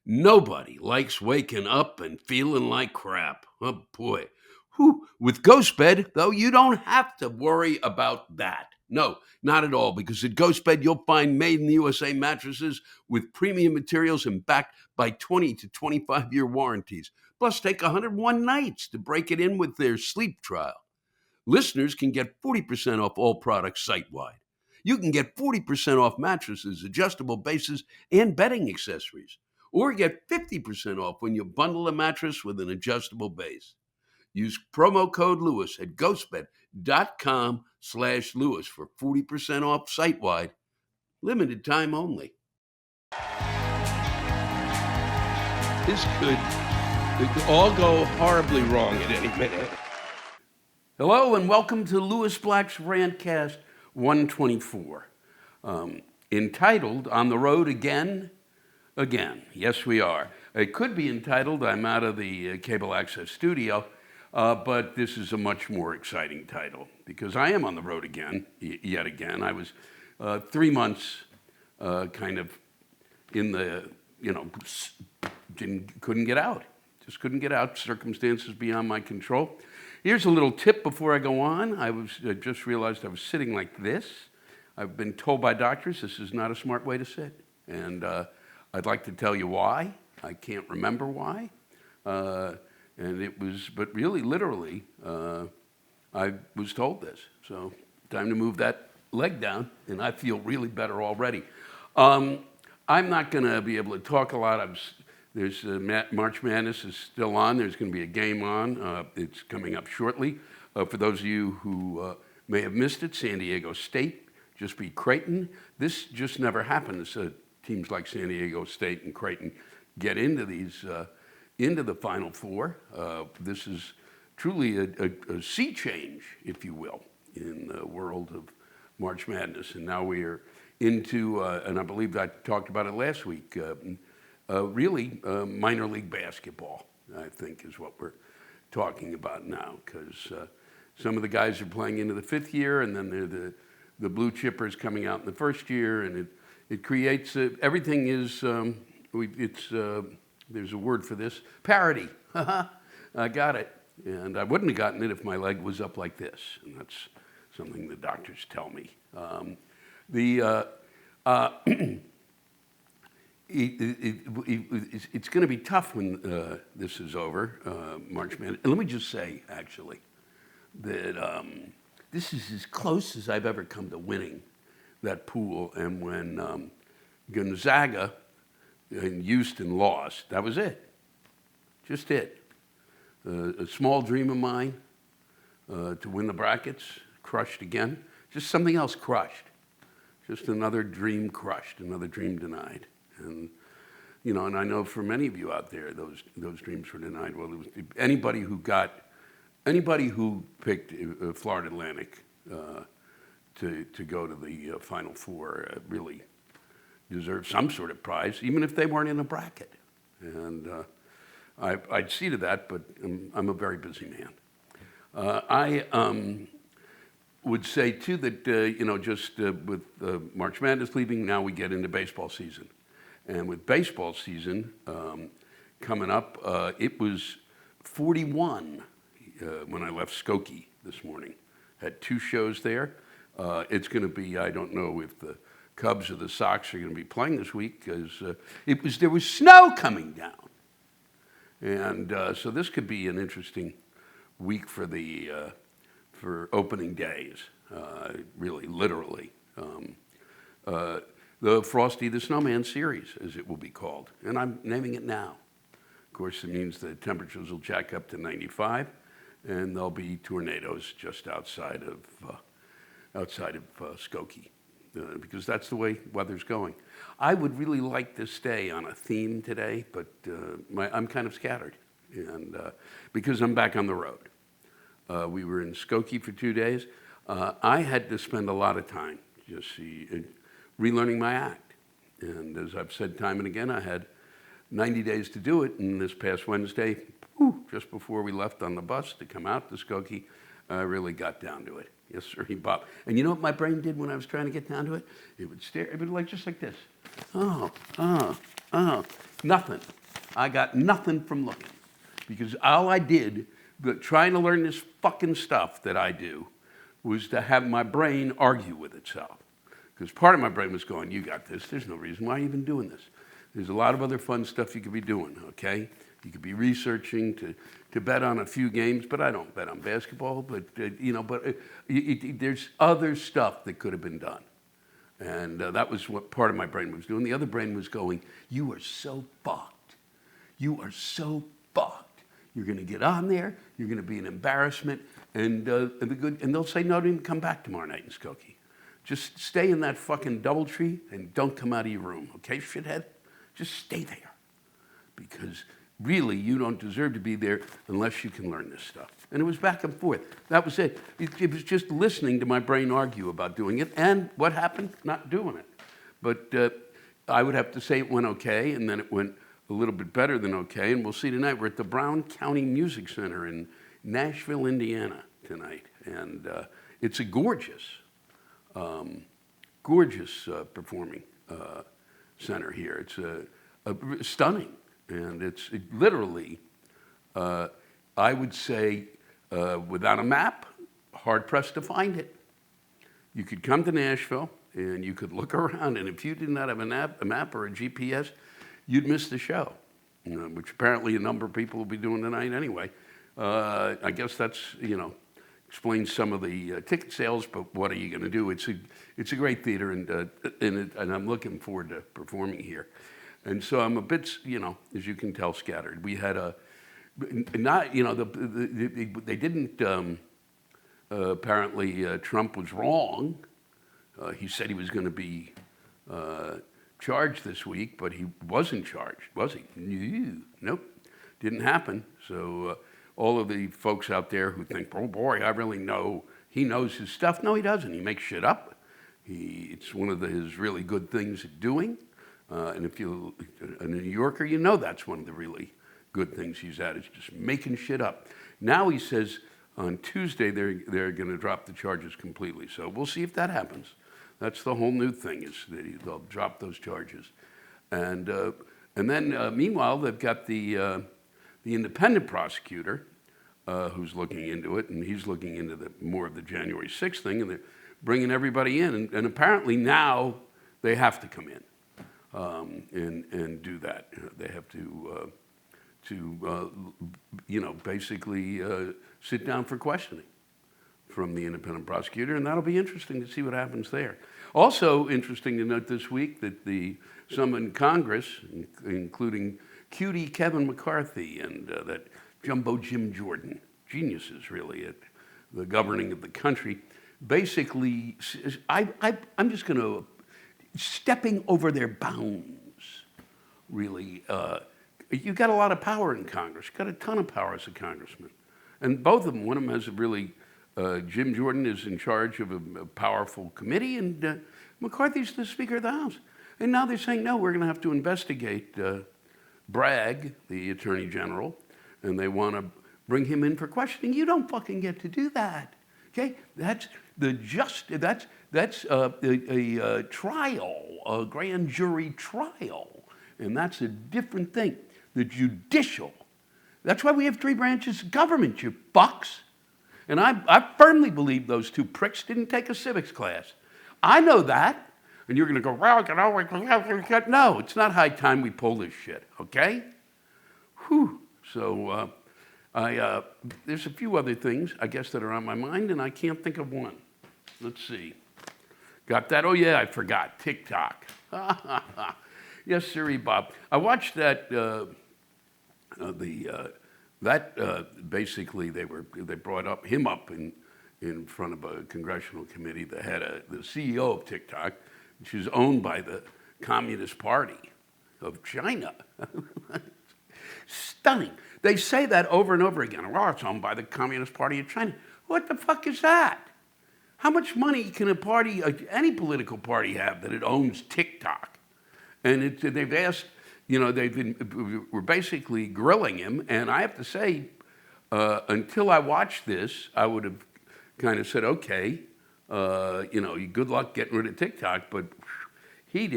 Nobody likes waking up and feeling like crap. Oh boy. Whew. With GhostBed, though, you don't have to worry about that. No, not at all, because at GhostBed, you'll find made in the USA mattresses with premium materials and backed by 20 to 25-year warranties. Plus, take 101 nights to break it in with their sleep trial. Listeners can get 40% off all products site-wide. You can get 40% off mattresses, adjustable bases, and bedding accessories. Or get 50% off when you bundle a mattress with an adjustable base. Use promo code Lewis at ghostbed.com/Lewis for 40% off site-wide. Limited time only. This could all go horribly wrong at any minute. Hello and welcome to Lewis Black's Rantcast 124, entitled On the Road Again. Yes, we are. It could be entitled I'm Out of the Cable Access Studio, but this is a much more exciting title because I am on the road again, yet again. I was 3 months kind of in the, couldn't get out. Just couldn't get out, circumstances beyond my control. Here's a little tip before I go on. I just realized I was sitting like this. I've been told by doctors this is not a smart way to sit. And I'd like to tell you why. I can't remember why. But really, literally, I was told this. So time to move that leg down, and I feel really better already. I'm not going to be able to talk a lot. There's March Madness is still on. There's going to be a game on. It's coming up shortly. For those of you who may have missed it, San Diego State just beat Creighton. This just never happens. Teams like San Diego State and Creighton get into the Final Four. This is truly a sea change, if you will, in the world of March Madness. And now we are into, and I believe I talked about it last week, really minor league basketball, I think, is what we're talking about now, because some of the guys are playing into the fifth year, and then they're the blue chippers coming out in the first year, and it creates everything is there's a word for this, parity. I got it, and I wouldn't have gotten it if my leg was up like this, and that's something the doctors tell me. It's going to be tough when this is over, March Madness. And let me just say, actually, that this is as close as I've ever come to winning that pool. And when Gonzaga and Houston lost, that was it. Just it. A small dream of mine to win the brackets, crushed again. Just something else crushed. Just another dream crushed, another dream denied. And, and I know for many of you out there, those dreams were denied. Well, it was anybody who picked Florida Atlantic to go to the Final Four really deserved some sort of prize, even if they weren't in a bracket. And I'd see to that, but I'm a very busy man. I would say, too, that, just with March Madness leaving, now we get into baseball season. And with baseball season coming up, it was 41 when I left Skokie this morning. Had 2 shows there. It's going to be, I don't know if the Cubs or the Sox are going to be playing this week, because there was snow coming down. And so this could be an interesting week for opening days, really, literally. The Frosty the Snowman series, as it will be called. And I'm naming it now. Of course, it means the temperatures will jack up to 95, and there'll be tornadoes just outside of Skokie, because that's the way weather's going. I would really like to stay on a theme today, but I'm kind of scattered, and because I'm back on the road. We were in Skokie for 2 days. I had to spend a lot of time just relearning my act. And as I've said time and again, I had 90 days to do it. And this past Wednesday, just before we left on the bus to come out to Skokie, I really got down to it. Yes, sir, Bob. And you know what my brain did when I was trying to get down to it? It would stare, it would just like this. Nothing. I got nothing from looking. Because all I did, trying to learn this fucking stuff that I do, was to have my brain argue with itself. Because part of my brain was going, you got this. There's no reason why you're even doing this. There's a lot of other fun stuff you could be doing, okay? You could be researching to bet on a few games, but I don't bet on basketball. But, there's other stuff that could have been done. And that was what part of my brain was doing. The other brain was going, you are so fucked. You are so fucked. You're going to get on there. You're going to be an embarrassment. And they'll say, no, don't even come back tomorrow night in Skokie. Just stay in that fucking DoubleTree and don't come out of your room, okay, shithead? Just stay there. Because really, you don't deserve to be there unless you can learn this stuff. And it was back and forth. That was it. It was just listening to my brain argue about doing it. And what happened? Not doing it. But I would have to say it went okay, and then it went a little bit better than okay. And we'll see tonight. We're at the Brown County Music Center in Nashville, Indiana tonight. And it's a gorgeous performing center here. It's stunning. And it's literally, I would say, without a map, hard-pressed to find it. You could come to Nashville, and you could look around, and if you did not have a map or a GPS, you'd miss the show, which apparently a number of people will be doing tonight anyway. I guess that's, explains some of the ticket sales, but what are you going to do? It's a great theater, and I'm looking forward to performing here. And so I'm a bit, as you can tell, scattered. We had they didn't, apparently Trump was wrong. He said he was going to be charged this week, but he wasn't charged, was he? Nope, didn't happen. So all of the folks out there who think, oh boy, I really know, he knows his stuff. No, he doesn't. He makes shit up. It's one of his really good things at doing. And if you're a New Yorker, you know that's one of the really good things he's at, is just making shit up. Now he says on Tuesday they're going to drop the charges completely. So we'll see if that happens. That's the whole new thing, is that they'll drop those charges. And then meanwhile, they've got the independent prosecutor who's looking into it, and he's looking into more of the January 6th thing, and they're bringing everybody in. And apparently now they have to come in. And do that. They have to basically sit down for questioning from the independent prosecutor, and that'll be interesting to see what happens there. Also interesting to note this week that some in Congress, including cutie Kevin McCarthy and that jumbo Jim Jordan, geniuses really at the governing of the country, basically, I'm just going to stepping over their bounds, really. You got a lot of power in Congress. You got a ton of power as a congressman. And both of them, one of them has a really, Jim Jordan is in charge of a powerful committee, and McCarthy's the Speaker of the House. And now they're saying, no, we're going to have to investigate Bragg, the Attorney General, and they want to bring him in for questioning. You don't fucking get to do that, okay? That's a trial, a grand jury trial, and that's a different thing. The judicial, that's why we have three branches of government, you fucks. And I firmly believe those two pricks didn't take a civics class. I know that. And you're going to go, well, no, it's not high time we pull this shit, okay? Whew. So there's a few other things, I guess, that are on my mind, and I can't think of one. Let's see. Got that? Oh, yeah, I forgot. Tik Tok. Yes, sirree, Bob. I watched that, basically they brought him up in front of a congressional committee that had the CEO of Tik Tok, which is owned by the Communist Party of China. Stunning. They say that over and over again. Well, it's owned by the Communist Party of China. What the fuck is that? How much money can a party, any political party, have that it owns Tik Tok? And they've asked, we're basically grilling him. And I have to say, until I watched this, I would have kind of said, okay, good luck getting rid of Tik Tok. But he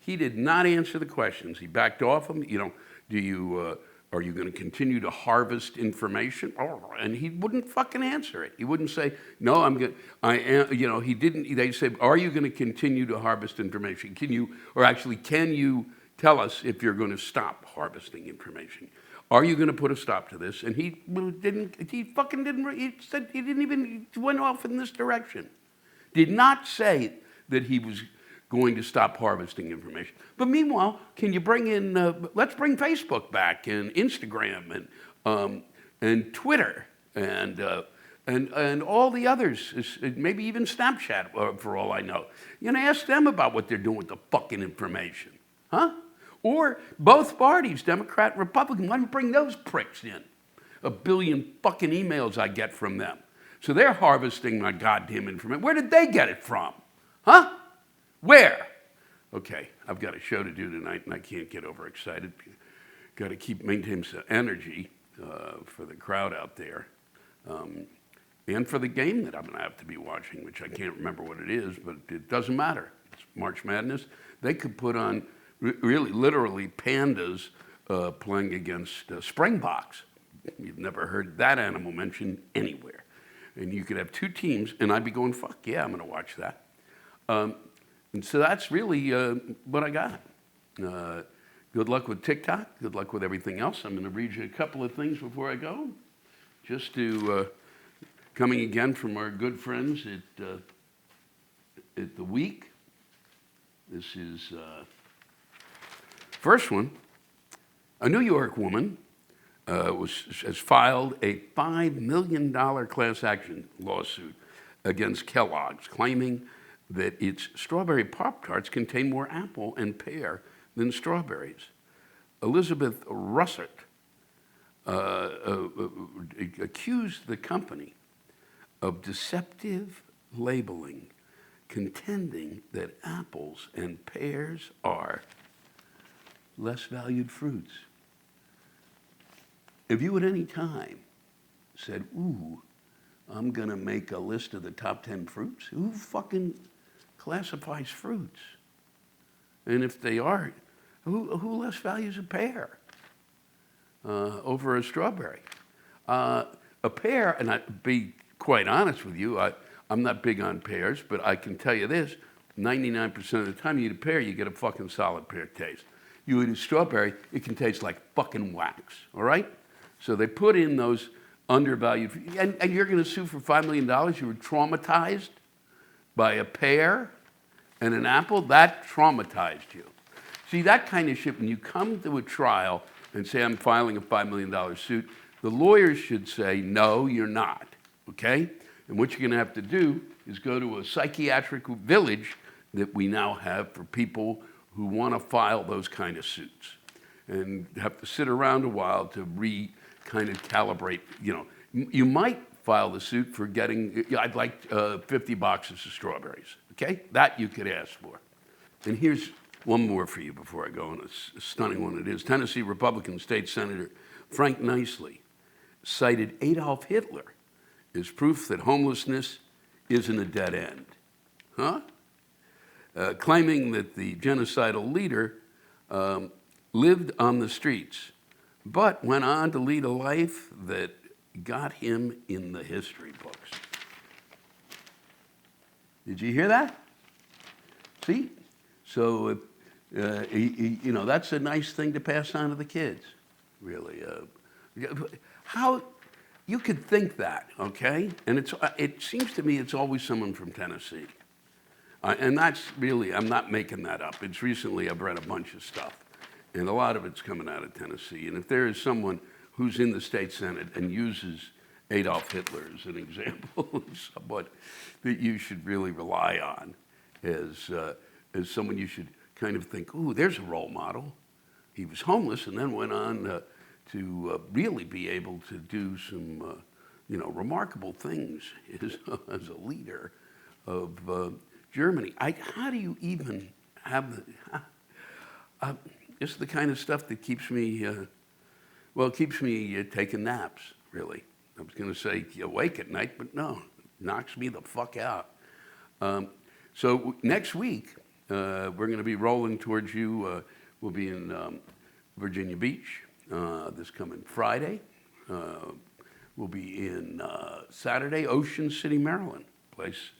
He did not answer the questions. He backed off them. Are you going to continue to harvest information? And he wouldn't fucking answer it. He wouldn't say, no, he didn't. They said, are you going to continue to harvest information? Can you tell us if you're going to stop harvesting information? Are you going to put a stop to this? And he went off in this direction. Did not say that he was going to stop harvesting information. But meanwhile, can you bring in, let's bring Facebook back and Instagram and Twitter and all the others, maybe even Snapchat for all I know. You know, ask them about what they're doing with the fucking information, huh? Or both parties, Democrat and Republican, why don't bring those pricks in? 1 billion fucking emails I get from them. So they're harvesting my goddamn information. Where did they get it from? Huh? Where? Okay, I've got a show to do tonight and I can't get overexcited. Got to maintain some energy for the crowd out there. And for the game that I'm going to have to be watching, which I can't remember what it is, but it doesn't matter. It's March Madness. They could put on really, literally pandas playing against Springboks. You've never heard that animal mentioned anywhere. And you could have 2 teams, and I'd be going, fuck yeah, I'm going to watch that. And so that's really what I got. Good luck with TikTok. Good luck with everything else. I'm going to read you a couple of things before I go. Just coming again from our good friends at The Week. This is first one. A New York woman has filed a $5 million class action lawsuit against Kellogg's, claiming that its strawberry Pop-Tarts contain more apple and pear than strawberries. Elizabeth Russert accused the company of deceptive labeling, contending that apples and pears are less valued fruits. If you at any time said, ooh, I'm going to make a list of the top 10 fruits, who fucking classifies fruits? And if they are, who less values a pear over a strawberry? A pear, and I'd be quite honest with you, I'm not big on pears, but I can tell you this, 99% of the time you eat a pear, you get a fucking solid pear taste. You eat a strawberry, it can taste like fucking wax, all right? So they put in those undervalued, and you're going to sue for $5 million? You were traumatized by a pear and an apple? That traumatized you. See, that kind of shit, when you come to a trial and say, I'm filing a $5 million suit, the lawyers should say, no, you're not, okay? And what you're going to have to do is go to a psychiatric village that we now have for people who want to file those kind of suits, and have to sit around a while to kind of calibrate. You know, you might file the suit for getting, I'd like 50 boxes of strawberries, okay? That you could ask for. And here's one more for you before I go, and a stunning one it is. Tennessee Republican State Senator Frank Nicely cited Adolf Hitler as proof that homelessness isn't a dead end. Huh? Claiming that the genocidal leader lived on the streets, but went on to lead a life that got him in the history books. Did you hear that? See? So, that's a nice thing to pass on to the kids, really. How you could think that, okay? And it seems to me it's always someone from Tennessee. And that's really, I'm not making that up. It's recently, I've read a bunch of stuff, and a lot of it's coming out of Tennessee. And if there is someone who's in the state Senate and uses Adolf Hitler as an example of someone that you should really rely on as someone you should kind of think, ooh, there's a role model. He was homeless and then went on to really be able to do some, remarkable things as a leader of Germany. How do you even have it's the kind of stuff that keeps me, taking naps, really. I was going to say awake at night, but no, knocks me the fuck out. So next week, we're going to be rolling towards you. We'll be in Virginia Beach this coming Friday. We'll be in Saturday, Ocean City, Maryland, place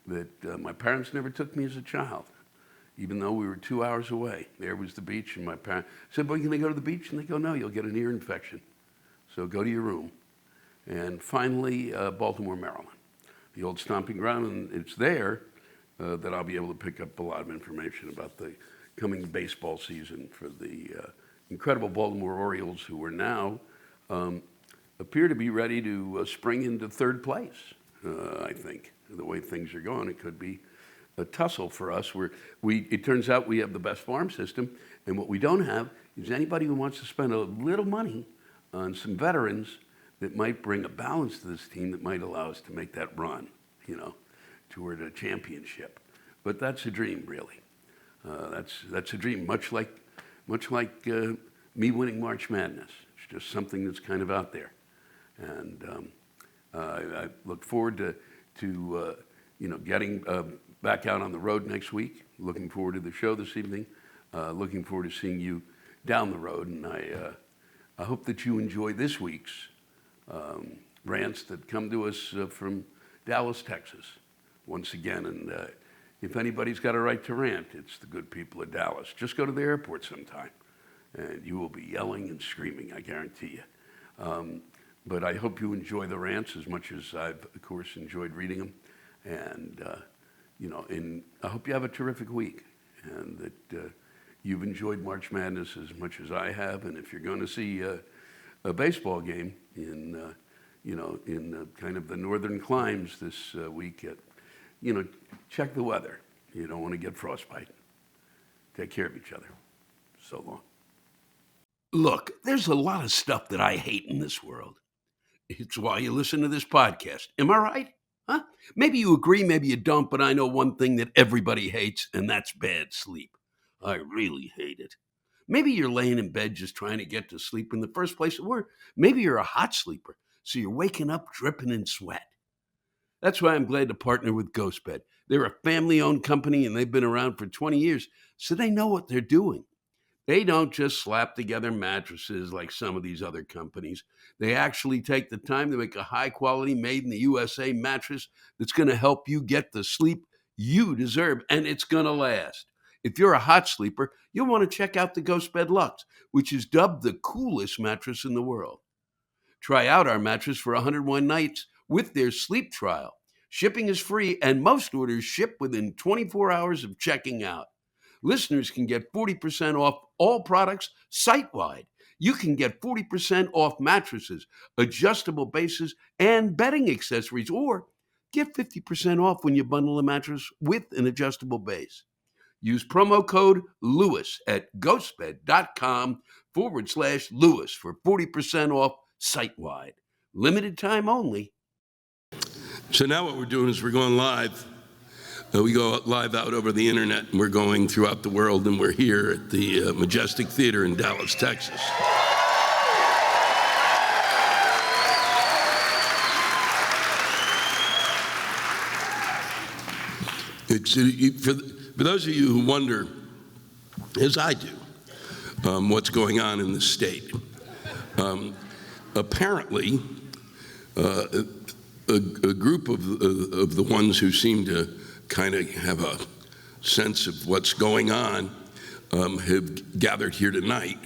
that my parents never took me as a child, even though we were 2 hours away. There was the beach, and my parents said, "Boy, can they go to the beach?" And they go, "No, you'll get an ear infection. So go to your room." And finally, Baltimore, Maryland, the old stomping ground, and it's there that I'll be able to pick up a lot of information about the coming baseball season for the incredible Baltimore Orioles, who are now appear to be ready to spring into third place. I think the way things are going, it could be a tussle for us. It turns out we have the best farm system, and what we don't have is anybody who wants to spend a little money on some veterans that might bring a balance to this team that might allow us to make that run, toward a championship. But that's a dream, really. That's a dream, much like me winning March Madness. It's just something that's kind of out there, and I look forward to getting back out on the road next week. Looking forward to the show this evening. Looking forward to seeing you down the road, and I hope that you enjoy this week's rants that come to us from Dallas, Texas, once again. And if anybody's got a right to rant, it's the good people of Dallas. Just go to the airport sometime, and you will be yelling and screaming, I guarantee you. But I hope you enjoy the rants as much as I've, of course, enjoyed reading them. And, and I hope you have a terrific week, and that you've enjoyed March Madness as much as I have. And if you're going to see a baseball game in kind of the northern climes this week, check the weather. You don't want to get frostbite. Take care of each other. So long. Look, there's a lot of stuff that I hate in this world. It's why you listen to this podcast. Am I right? Huh? Maybe you agree, maybe you don't, but I know one thing that everybody hates, and that's bad sleep. I really hate it. Maybe you're laying in bed just trying to get to sleep in the first place, or maybe you're a hot sleeper, so you're waking up dripping in sweat. That's why I'm glad to partner with GhostBed. They're a family-owned company, and they've been around for 20 years, so they know what they're doing. They don't just slap together mattresses like some of these other companies. They actually take the time to make a high-quality, made-in-the-USA mattress that's going to help you get the sleep you deserve, and it's going to last. If you're a hot sleeper, you'll want to check out the GhostBed Luxe, which is dubbed the coolest mattress in the world. Try out our mattress for 101 nights with their sleep trial. Shipping is free, and most orders ship within 24 hours of checking out. Listeners can get 40% off all products site-wide. You can get 40% off mattresses, adjustable bases, and bedding accessories, or get 50% off when you bundle a mattress with an adjustable base. Use promo code Lewis at ghostbed.com/Lewis for 40% off site-wide. Limited time only. So now what we're doing is we're going live. We go live out over the internet, and we're going throughout the world, and we're here at the Majestic Theater in Dallas, Texas. For those of you who wonder, as I do, what's going on in the state, apparently a group of the ones who seem to kind of have a sense of what's going on have gathered here tonight.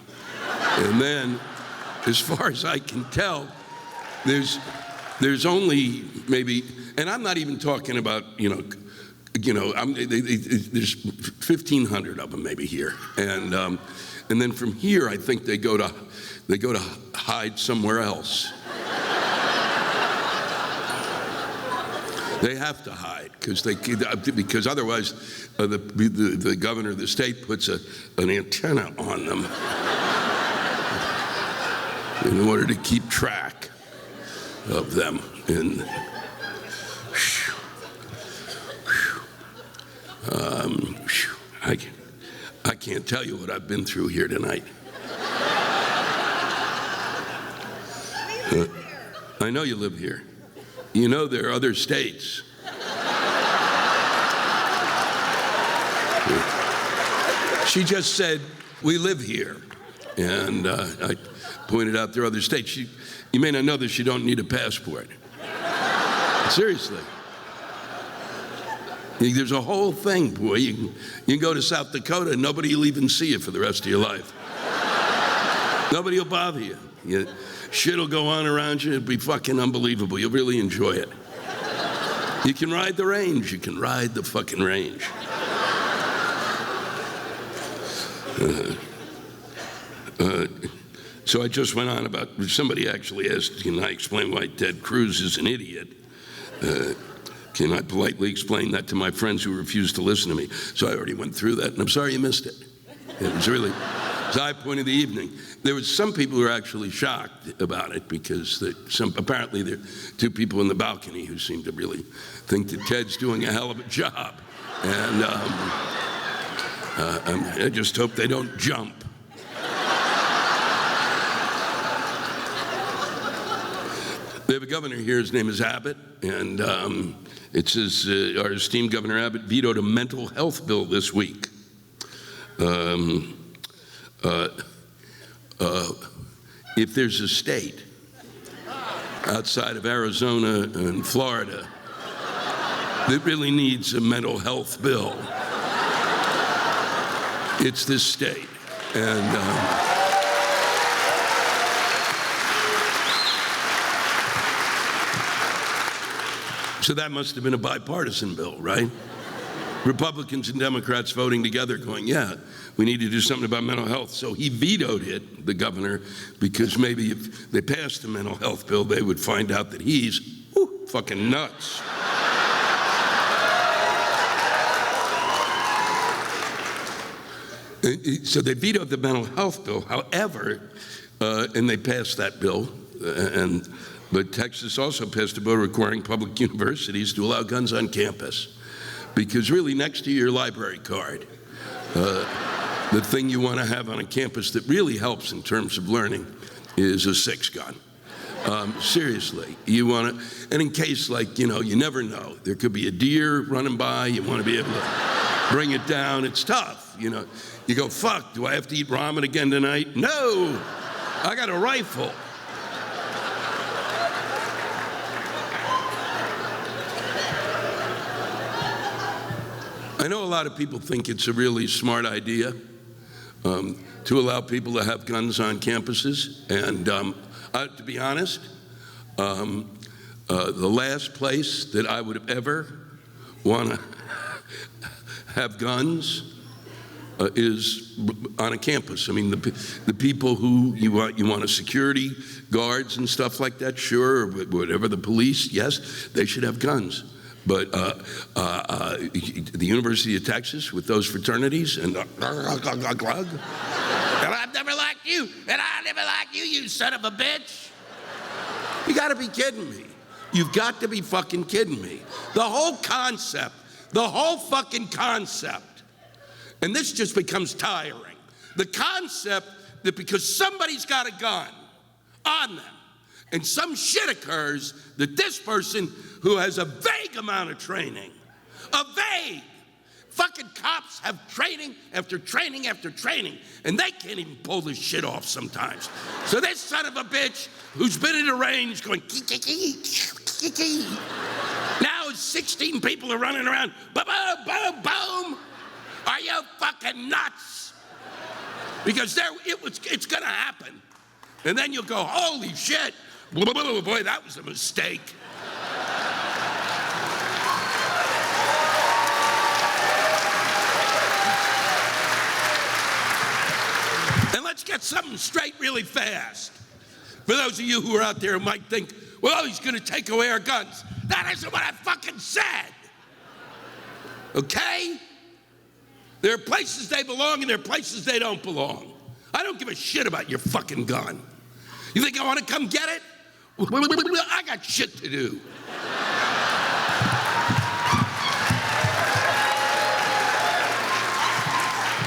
And then, as far as I can tell, there's only maybe, and I'm not even talking about, there's 1,500 of them maybe here. And then from here, I think they go to hide somewhere else. They have to hide because otherwise the governor of the state puts an antenna on them in order to keep track of them. And I can't tell you what I've been through here tonight. I know you live here. You know there are other states. She just said, we live here. And I pointed out there are other states. You may not know this, you don't need a passport. Seriously. There's a whole thing, boy. You can go to South Dakota and nobody will even see you for the rest of your life. Nobody will bother you. Shit will go on around you. It'll be fucking unbelievable. You'll really enjoy it. You can ride the range. You can ride the fucking range. So I just went on about, somebody actually asked, can I explain why Ted Cruz is an idiot? Can I politely explain that to my friends who refuse to listen to me? So I already went through that, and I'm sorry you missed it. It was really, it's the high point of the evening. There was some people who were actually shocked about it because apparently there are two people in the balcony who seem to really think that Ted's doing a hell of a job. And I just hope they don't jump. We have a governor here, his name is Abbott, and it says our esteemed Governor Abbott vetoed a mental health bill this week. If there's a state outside of Arizona and Florida that really needs a mental health bill, it's this state. And so that must have been a bipartisan bill, right? Republicans and Democrats voting together going, yeah, we need to do something about mental health. So he vetoed it, the governor, because maybe if they passed the mental health bill, they would find out that he's fucking nuts. So they vetoed the mental health bill. However, and they passed that bill, but Texas also passed a bill requiring public universities to allow guns on campus. Because really, next to your library card, the thing you want to have on a campus that really helps in terms of learning is a 6-gun. Seriously, you want to, and in case, like, you never know. There could be a deer running by, you want to be able to bring it down. It's tough, You go, fuck, do I have to eat ramen again tonight? No, I got a rifle. I know a lot of people think it's a really smart idea to allow people to have guns on campuses. And to be honest, the last place that I would ever want to have guns is on a campus. I mean, the people who you want a security guards and stuff like that, sure, or whatever, the police, yes, they should have guns. But the University of Texas with those fraternities and and I've never liked you, and I never like you, you son of a bitch. You gotta be kidding me. You've got to be fucking kidding me. The whole fucking concept, and this just becomes tiring. The concept that because somebody's got a gun on them, and some shit occurs that this person who has a vague amount of training, fucking cops have training after training after training, and they can't even pull this shit off sometimes. So this son of a bitch who's been in a range going, now 16 people are running around, boom, boom, boom. Are you fucking nuts? Because it's gonna happen. And then you'll go, holy shit, boy, that was a mistake. And let's get something straight really fast. For those of you who are out there who might think, well, he's gonna take away our guns. That isn't what I fucking said. Okay? There are places they belong and there are places they don't belong. I don't give a shit about your fucking gun. You think I want to come get it? I got shit to do.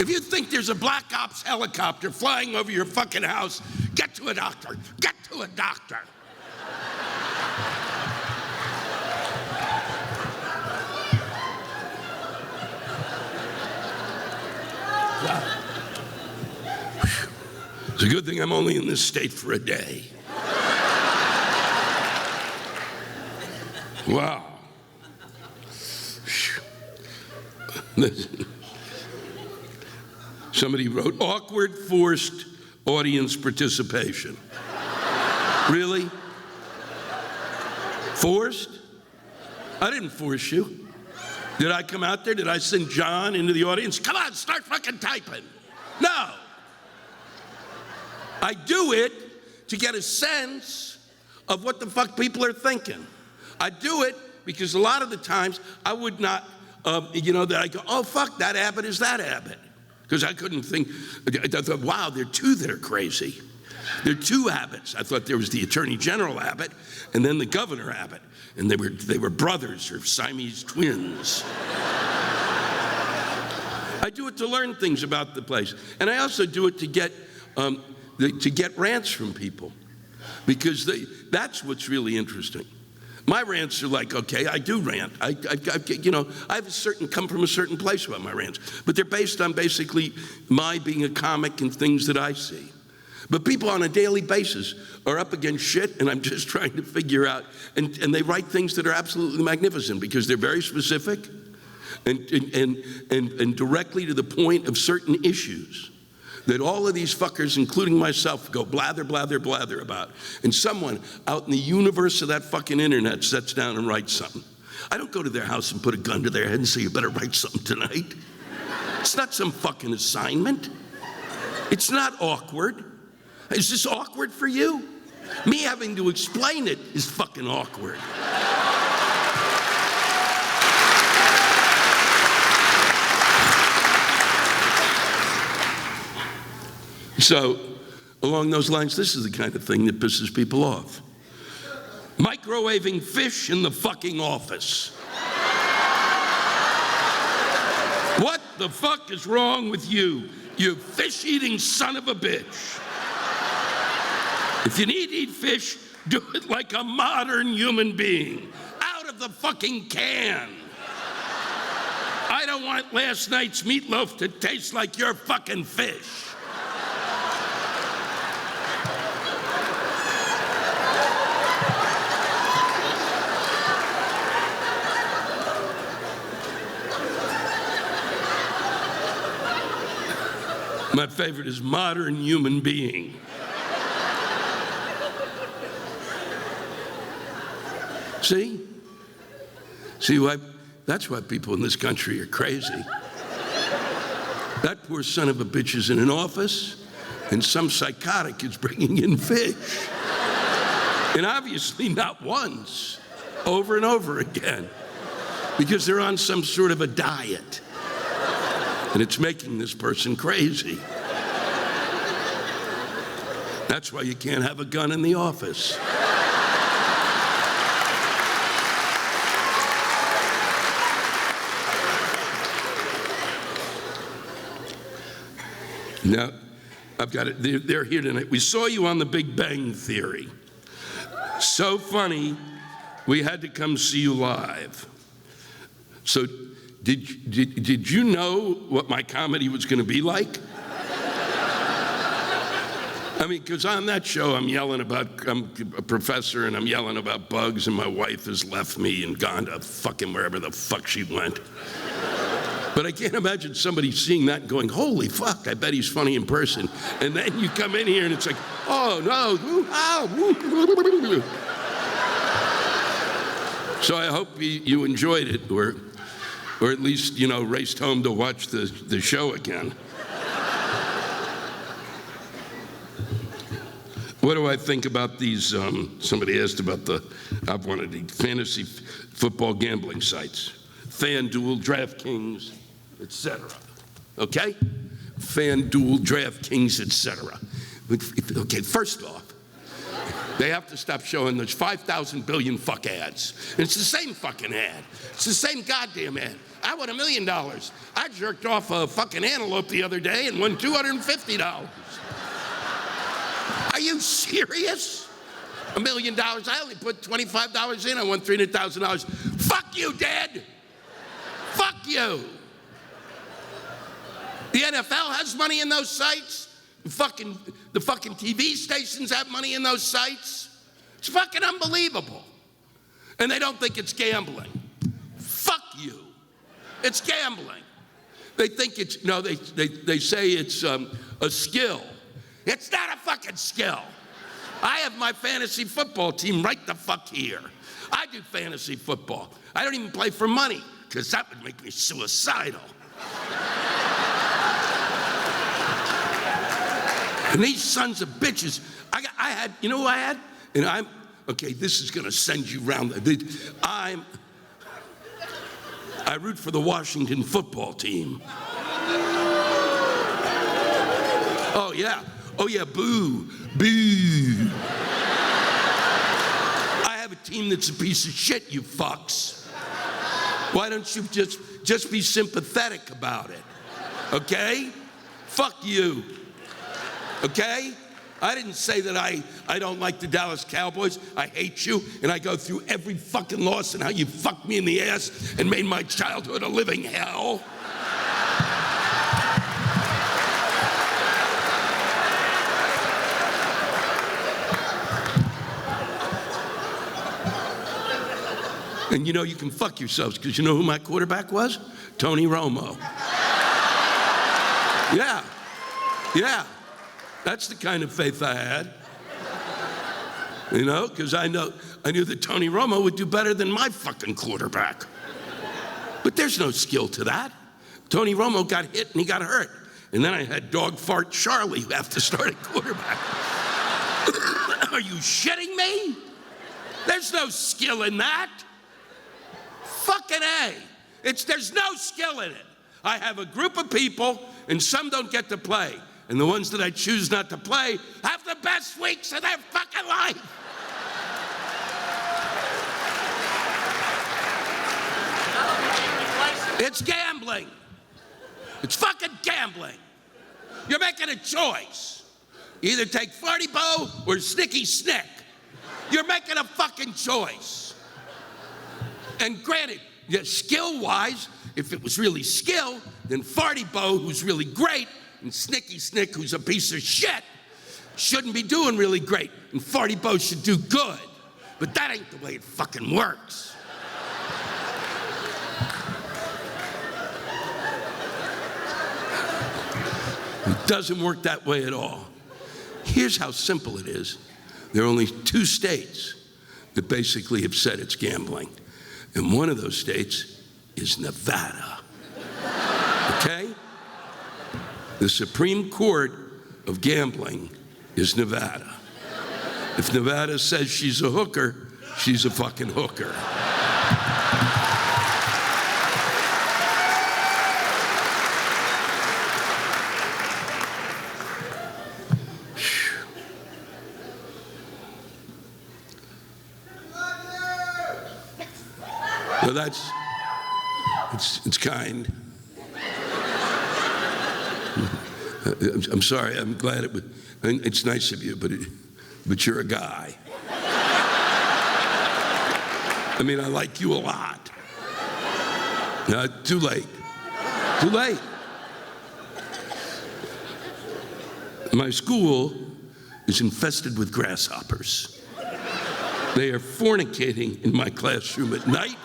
If you think there's a black ops helicopter flying over your fucking house, get to a doctor. Get to a doctor. Yeah. It's a good thing I'm only in this state for a day. Wow. Listen. Somebody wrote, awkward forced audience participation. Really? Forced? I didn't force you. Did I come out there? Did I send John into the audience? Come on, start fucking typing. No. I do it to get a sense of what the fuck people are thinking. I do it because a lot of the times I would not, that I go, oh fuck, that Abbott is that Abbott. Because I couldn't think, I thought, wow, there are two that are crazy. There are two Abbotts. I thought there was the Attorney General Abbott and then the Governor Abbott. And they were brothers or Siamese twins. I do it to learn things about the place. And I also do it to get rants from people. Because that's what's really interesting. My rants are like, okay, I do rant. I have come from a certain place about my rants, but they're based on basically my being a comic and things that I see. But people on a daily basis are up against shit, and I'm just trying to figure out, and they write things that are absolutely magnificent because they're very specific and directly to the point of certain issues that all of these fuckers, including myself, go blather, blather, blather about. And someone out in the universe of that fucking internet sits down and writes something. I don't go to their house and put a gun to their head and say, you better write something tonight. It's not some fucking assignment. It's not awkward. Is this awkward for you? Me having to explain it is fucking awkward. So, along those lines, this is the kind of thing that pisses people off. Microwaving fish in the fucking office. What the fuck is wrong with you, you fish-eating son of a bitch? If you need to eat fish, do it like a modern human being. Out of the fucking can. I don't want last night's meatloaf to taste like your fucking fish. My favorite is modern human being. See? That's why people in this country are crazy. That poor son of a bitch is in an office, and some psychotic is bringing in fish. And obviously not once, over and over again, because they're on some sort of a diet. And it's making this person crazy. That's why you can't have a gun in the office. Now, I've got it. They're here tonight. We saw you on The Big Bang Theory. So funny, we had to come see you live. So, did you know what my comedy was going to be like? I mean, because on that show, I'm a professor, and I'm yelling about bugs, and my wife has left me and gone to fucking wherever the fuck she went. But I can't imagine somebody seeing that and going, holy fuck, I bet he's funny in person. And then you come in here and it's like, oh no, So I hope you enjoyed it, or at least, raced home to watch the show again. What do I think about these, somebody asked about I've wanted the fantasy football gambling sites. FanDuel, DraftKings, etc. Okay? FanDuel, DraftKings, etc. Okay, first off, they have to stop showing those 5,000 billion fuck ads. And it's the same fucking ad. It's the same goddamn ad. I won $1 million. I jerked off a fucking antelope the other day and won $250. Are you serious? $1 million. I only put $25 in. I won $300,000. Fuck you, Dad. Fuck you. The NFL has money in those sites. The fucking TV stations have money in those sites. It's fucking unbelievable. And they don't think it's gambling. Fuck you. It's gambling. They think it's, no, they say it's a skill. It's not a fucking skill. I have my fantasy football team right the fuck here. I do fantasy football. I don't even play for money, because that would make me suicidal. And these sons of bitches, I had, you know who I had? And okay, this is gonna send you round. I root for the Washington football team. Oh yeah, boo, boo. I have a team that's a piece of shit, you fucks. Why don't you just be sympathetic about it, okay? Fuck you, okay? I didn't say that I don't like the Dallas Cowboys. I hate you, and I go through every fucking loss and how you fucked me in the ass and made my childhood a living hell. And you know you can fuck yourselves, because you know who my quarterback was? Tony Romo. Yeah. That's the kind of faith I had. You know, because I knew that Tony Romo would do better than my fucking quarterback. But there's no skill to that. Tony Romo got hit and he got hurt. And then I had dog fart Charlie have to start at quarterback. Are you shitting me? There's no skill in that. Fucking A. There's no skill in it. I have a group of people and some don't get to play. And the ones that I choose not to play have the best weeks of their fucking life. It's gambling. It's fucking gambling. You're making a choice. You either take Farty Bo or Snicky Snick. You're making a fucking choice. And granted, skill-wise, if it was really skill, then Farty Bo, who's really great, and Snicky Snick, who's a piece of shit, shouldn't be doing really great, and Farty Bo should do good. But that ain't the way it fucking works. It doesn't work that way at all. Here's how simple it is. There are only 2 states that basically have said it's gambling. And one of those states is Nevada. Okay? The Supreme Court of gambling is Nevada. If Nevada says she's a hooker, she's a fucking hooker. Well, it's kind. I'm sorry, I'm glad it's nice of you, but you're a guy. I mean, I like you a lot. No, too late. My school is infested with grasshoppers. They are fornicating in my classroom at night.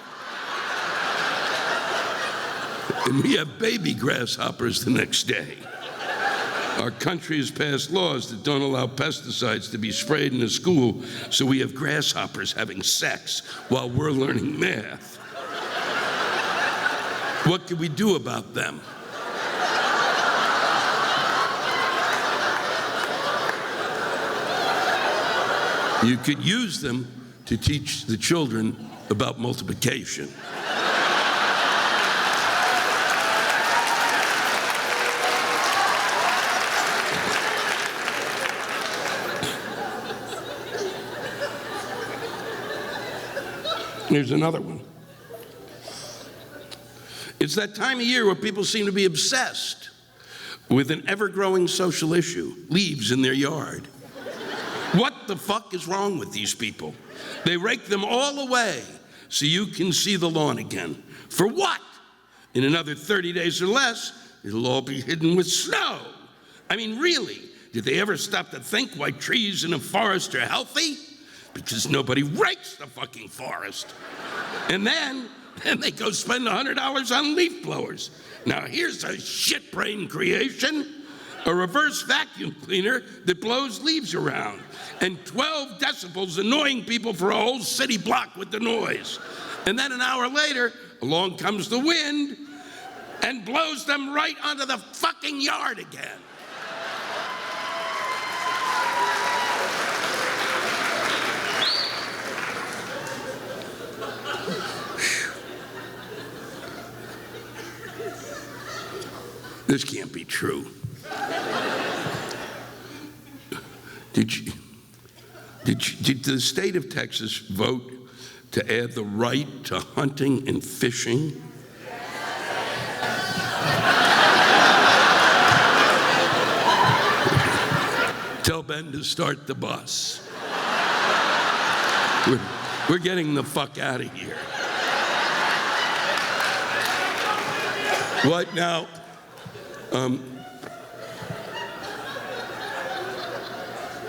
And we have baby grasshoppers the next day. Our country has passed laws that don't allow pesticides to be sprayed in the school, so we have grasshoppers having sex while we're learning math. What can we do about them? You could use them to teach the children about multiplication. Here's another one. It's that time of year where people seem to be obsessed with an ever-growing social issue, leaves in their yard. What the fuck is wrong with these people? They rake them all away so you can see the lawn again. For what? In another 30 days or less, it'll all be hidden with snow. I mean, really, did they ever stop to think why trees in a forest are healthy? Because nobody rakes the fucking forest. And then they go spend $100 on leaf blowers. Now here's a shit-brain creation, a reverse vacuum cleaner that blows leaves around, and 12 decibels annoying people for a whole city block with the noise. And then an hour later, along comes the wind and blows them right onto the fucking yard again. This can't be true. Did the state of Texas vote to add the right to hunting and fishing? Tell Ben to start the bus. We're getting the fuck out of here. What now?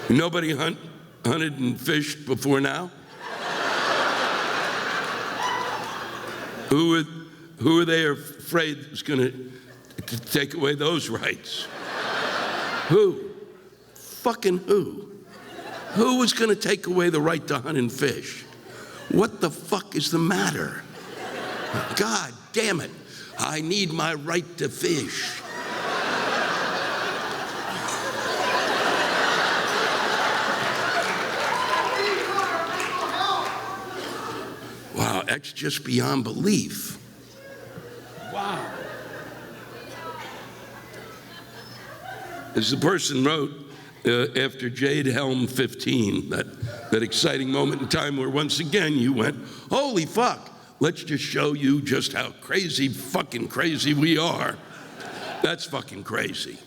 Nobody hunted and fished before now? Who are they afraid is going to take away those rights? Who? Fucking who? Who is going to take away the right to hunt and fish? What the fuck is the matter? God damn it. I need my right to fish. Wow, that's just beyond belief. Wow. As the person wrote, after Jade Helm 15, that exciting moment in time where once again you went, holy fuck, let's just show you just how fucking crazy we are. That's fucking crazy.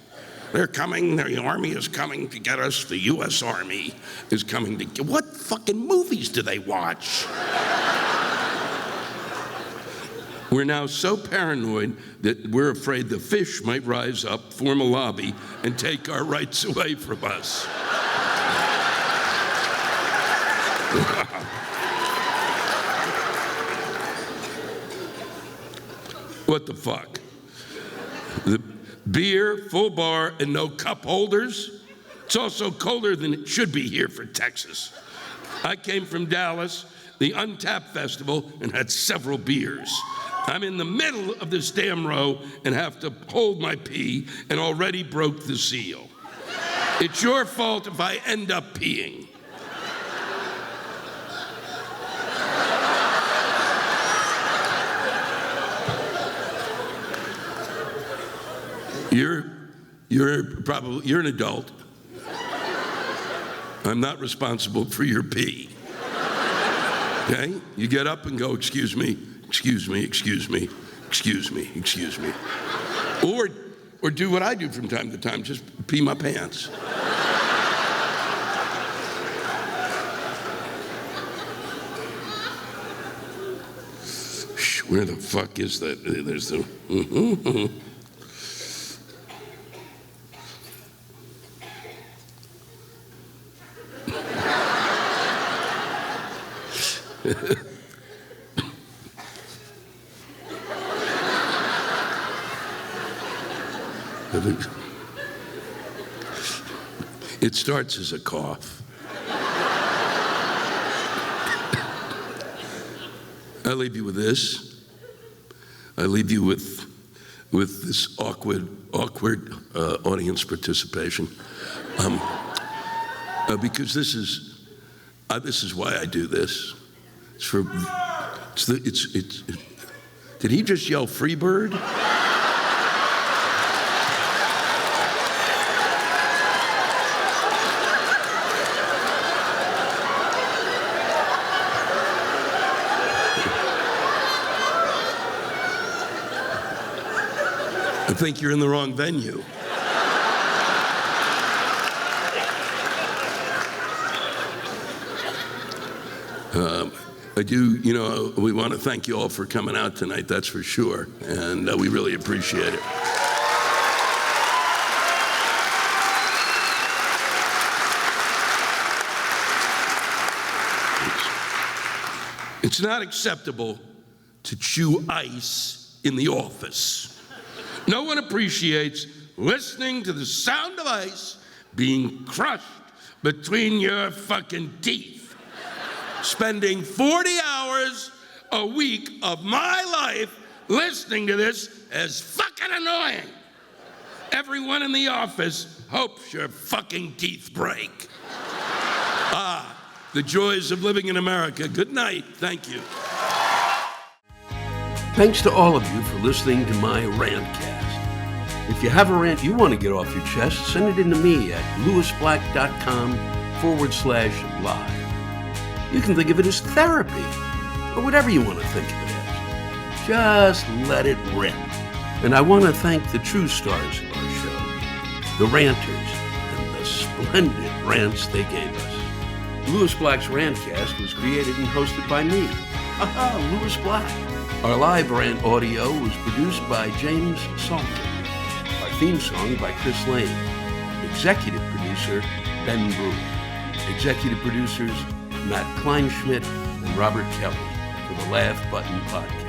They're coming, the army is coming to get us, the US Army is coming to get, what fucking movies do they watch? We're now so paranoid that we're afraid the fish might rise up, form a lobby, and take our rights away from us. What the fuck? The beer, full bar, and no cup holders? It's also colder than it should be here for Texas. I came from Dallas, the Untapped Festival, and had several beers. I'm in the middle of this damn row and have to hold my pee and already broke the seal. It's your fault if I end up peeing. You're an adult. I'm not responsible for your pee. Okay? You get up and go, excuse me, excuse me, excuse me, excuse me, excuse me. Or do what I do from time to time, just pee my pants. Where the fuck is that? There's the... It starts as a cough. I leave you with this. I leave you with this awkward audience participation, because this is why I do this. Did he just yell Freebird? I think you're in the wrong venue. We want to thank you all for coming out tonight, that's for sure, and we really appreciate it. It's not acceptable to chew ice in the office. No one appreciates listening to the sound of ice being crushed between your fucking teeth. Spending 40 hours a week of my life listening to this is fucking annoying. Everyone in the office hopes your fucking teeth break. The joys of living in America. Good night. Thank you. Thanks to all of you for listening to my Rantcast. If you have a rant you want to get off your chest, send it in to me at lewisblack.com/live. You can think of it as therapy, or whatever you want to think of it as. Just let it rip. And I want to thank the true stars of our show, the ranters, and the splendid rants they gave us. Lewis Black's Rantcast was created and hosted by me, Lewis Black. Our live rant audio was produced by James Salter. Our theme song by Chris Lane. Executive producer, Ben Brewer. Executive producers, Matt Kleinschmidt and Robert Kelly for the Laugh Button Podcast.